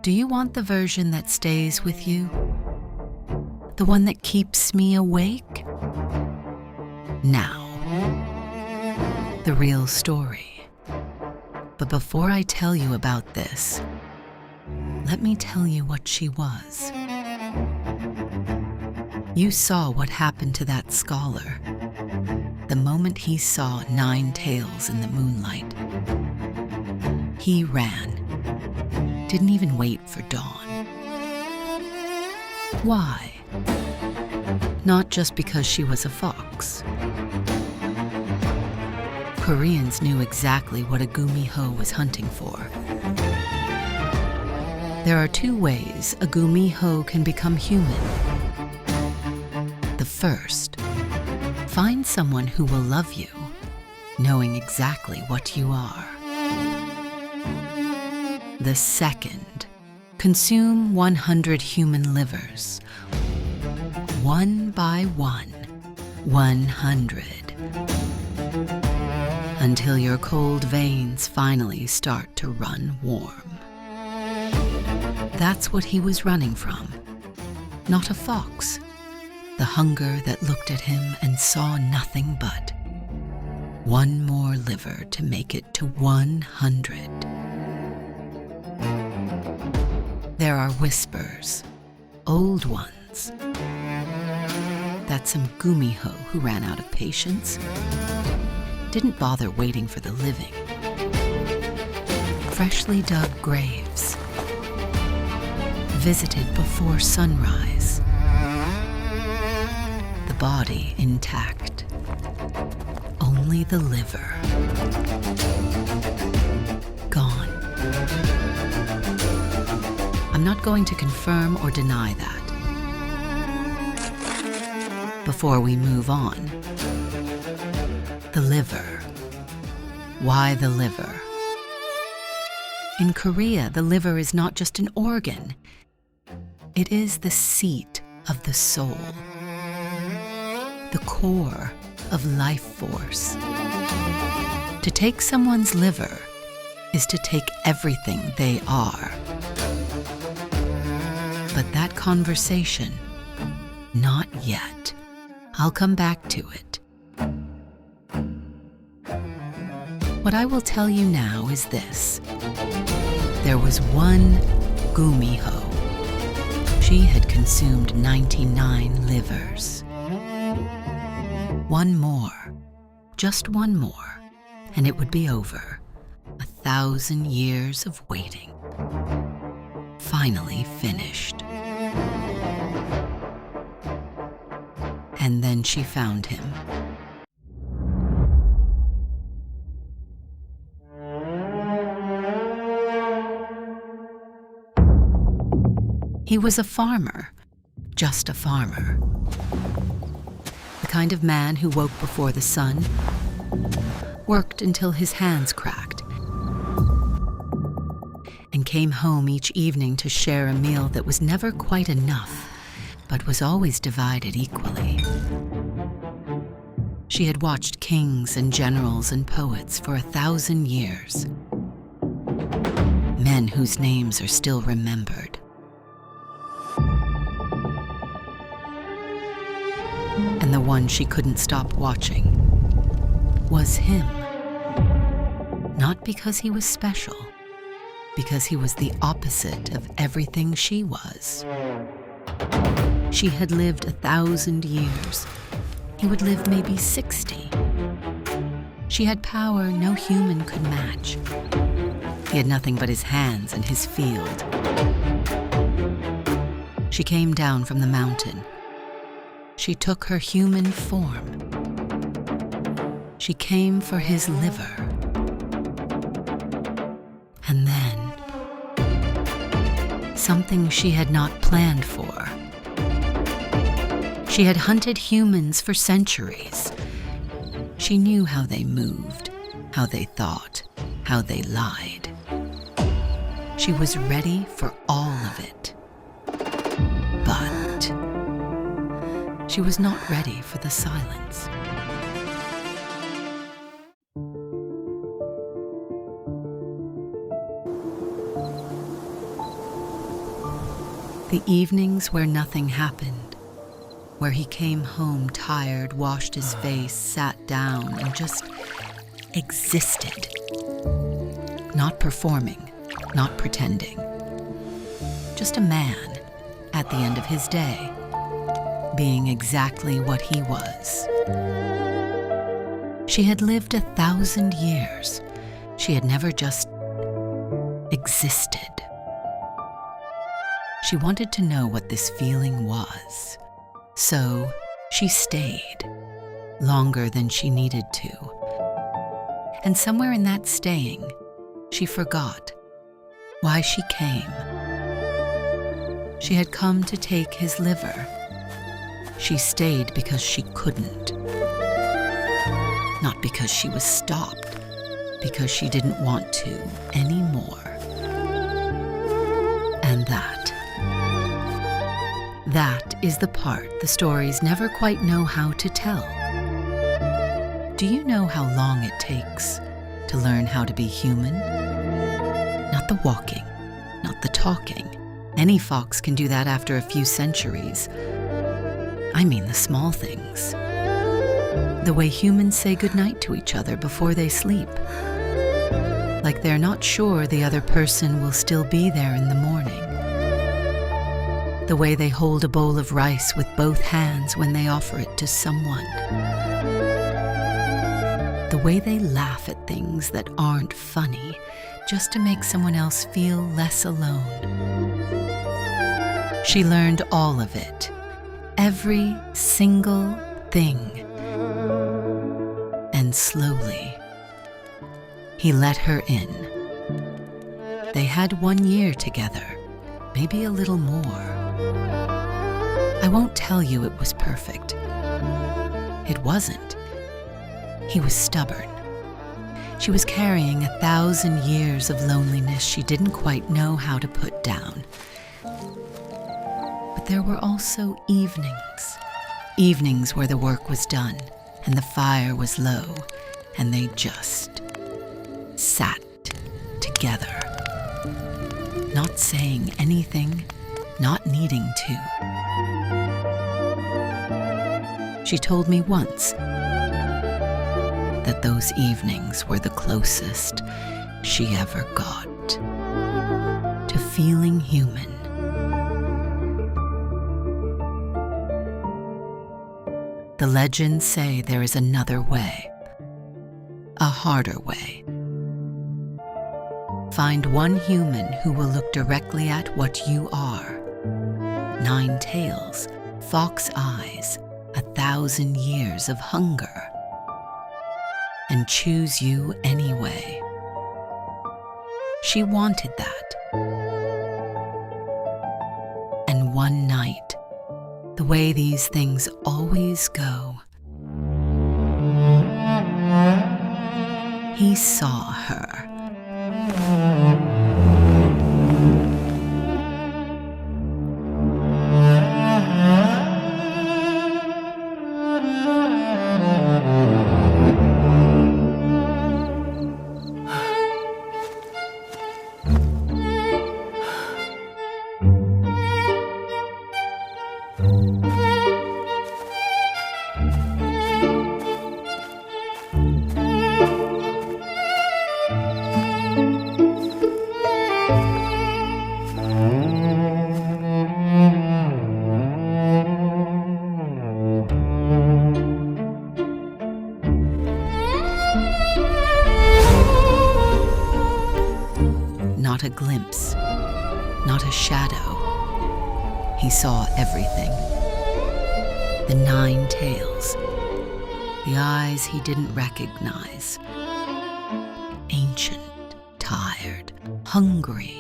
Do you want the version that stays with you? The one that keeps me awake? Now, the real story. But before I tell you about this, let me tell you what she was. You saw what happened to that scholar the moment he saw 9 tails in the moonlight. He ran, didn't even wait for dawn. Why? Not just because she was a fox. Koreans knew exactly what a Gumiho was hunting for. There are 2 ways a Gumiho can become human. The first, find someone who will love you, knowing exactly what you are. The second, consume 100 human livers, one by one, 100, until your cold veins finally start to run warm. That's what he was running from, not a fox. The hunger that looked at him and saw nothing but one more liver to make it to 100. There are whispers, old ones, that some Gumiho who ran out of patience didn't bother waiting for the living. Freshly dug graves, visited before sunrise, the body intact, only the liver gone. I'm not going to confirm or deny that. Before we move on, the liver. Why the liver? In Korea, the liver is not just an organ. It is the seat of the soul, the core of life force. To take someone's liver is to take everything they are. But that conversation, not yet. I'll come back to it. What I will tell you now is this. There was one Gumiho. She had consumed 99 livers. One more, just one more, and it would be over. 1,000 years of waiting. Finally finished. And then she found him. He was a farmer, just a farmer. The kind of man who woke before the sun, worked until his hands cracked, and came home each evening to share a meal that was never quite enough, but was always divided equally. She had watched kings and generals and poets for 1,000 years, men whose names are still remembered. And the one she couldn't stop watching was him. Not because he was special, because he was the opposite of everything she was. She had lived 1,000 years. He would live maybe 60. She had power no human could match. He had nothing but his hands and his field. She came down from the mountain. She took her human form. She came for his liver. And then, something she had not planned for. She had hunted humans for centuries. She knew how they moved, how they thought, how they lied. She was ready for all of it. But she was not ready for the silence. The evenings where nothing happened, where he came home tired, washed his face, sat down, and just existed. Not performing, not pretending. Just a man at the end of his day, being exactly what he was. She had lived 1,000 years. She had never just existed. She wanted to know what this feeling was. So she stayed, longer than she needed to. And somewhere in that staying, she forgot why she came. She had come to take his liver. She stayed because she couldn't. Not because she was stopped, because she didn't want to anymore. And that is the part the stories never quite know how to tell. Do you know how long it takes to learn how to be human? Not the walking, not the talking. Any fox can do that after a few centuries. I mean the small things. The way humans say goodnight to each other before they sleep. Like they're not sure the other person will still be there in the morning. The way they hold a bowl of rice with both hands when they offer it to someone. The way they laugh at things that aren't funny just to make someone else feel less alone. She learned all of it, every single thing. And slowly, he let her in. They had 1 year together, maybe a little more. I won't tell you it was perfect. It wasn't. He was stubborn. She was carrying 1,000 years of loneliness she didn't quite know how to put down. But there were also evenings. Evenings where the work was done and the fire was low and they just sat together. Not saying anything, not needing to. She told me once that those evenings were the closest she ever got to feeling human. The legends say there is another way, a harder way. Find one human who will look directly at what you are. 9 tails, fox eyes, 1,000 years of hunger. And choose you anyway. She wanted that. And one night, the way these things always go, he saw her. Not a glimpse, not a shadow. He saw everything. The 9 tails, the eyes he didn't recognize. Ancient, tired, hungry.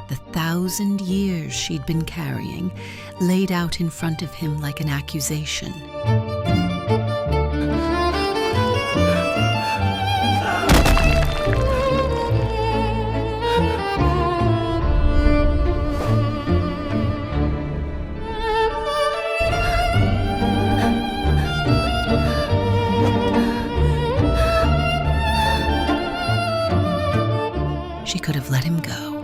The 1,000 years she'd been carrying, laid out in front of him like an accusation. She could have let him go.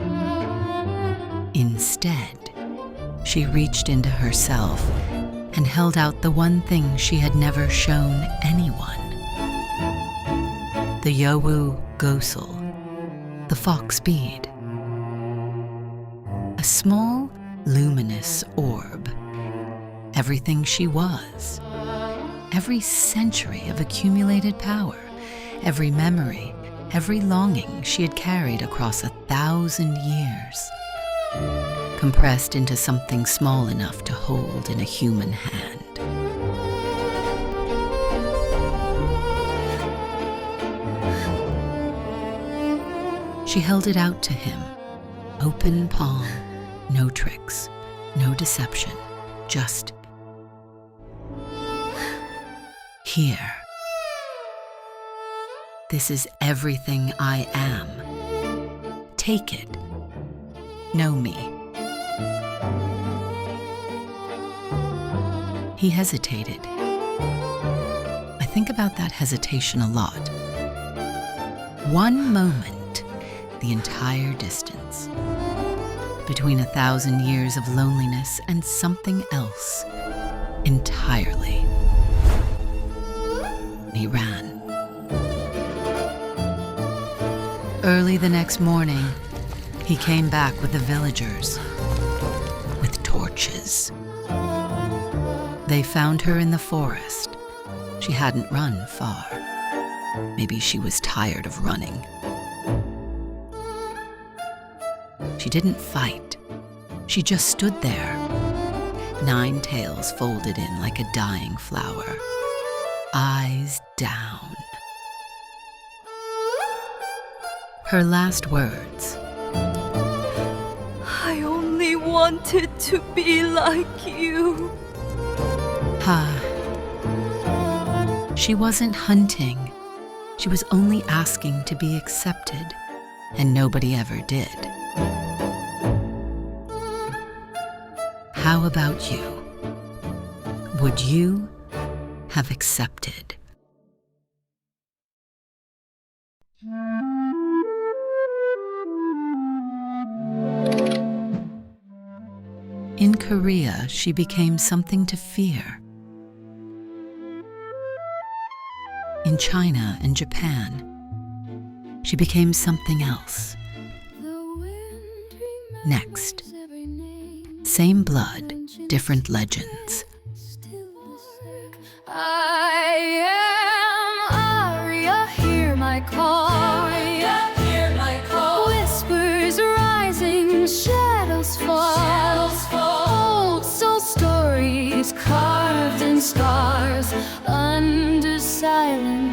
She reached into herself and held out the one thing she had never shown anyone. The Yowu Gosel, the fox bead. A small, luminous orb. Everything she was. Every century of accumulated power. Every memory, every longing she had carried across 1,000 years. Compressed into something small enough to hold in a human hand. She held it out to him, open palm, no tricks, no deception, just here. This is everything I am. Take it. Know me. He hesitated. I think about that hesitation a lot. One moment, the entire distance. Between 1,000 years of loneliness and something else entirely. He ran. Early the next morning, he came back with the villagers, with torches. They found her in the forest. She hadn't run far. Maybe she was tired of running. She didn't fight. She just stood there, 9 tails folded in like a dying flower, eyes down. Her last words. I only wanted to be like you. She wasn't hunting. She was only asking to be accepted, and nobody ever did. How about you? Would you have accepted? In Korea, she became something to fear. In China and Japan, she became something else. Next, same blood, different legends. I am Aria, hear my call. Aria, hear my call. Whispers rising, shadows fall. Old soul stories carved in scars under silence.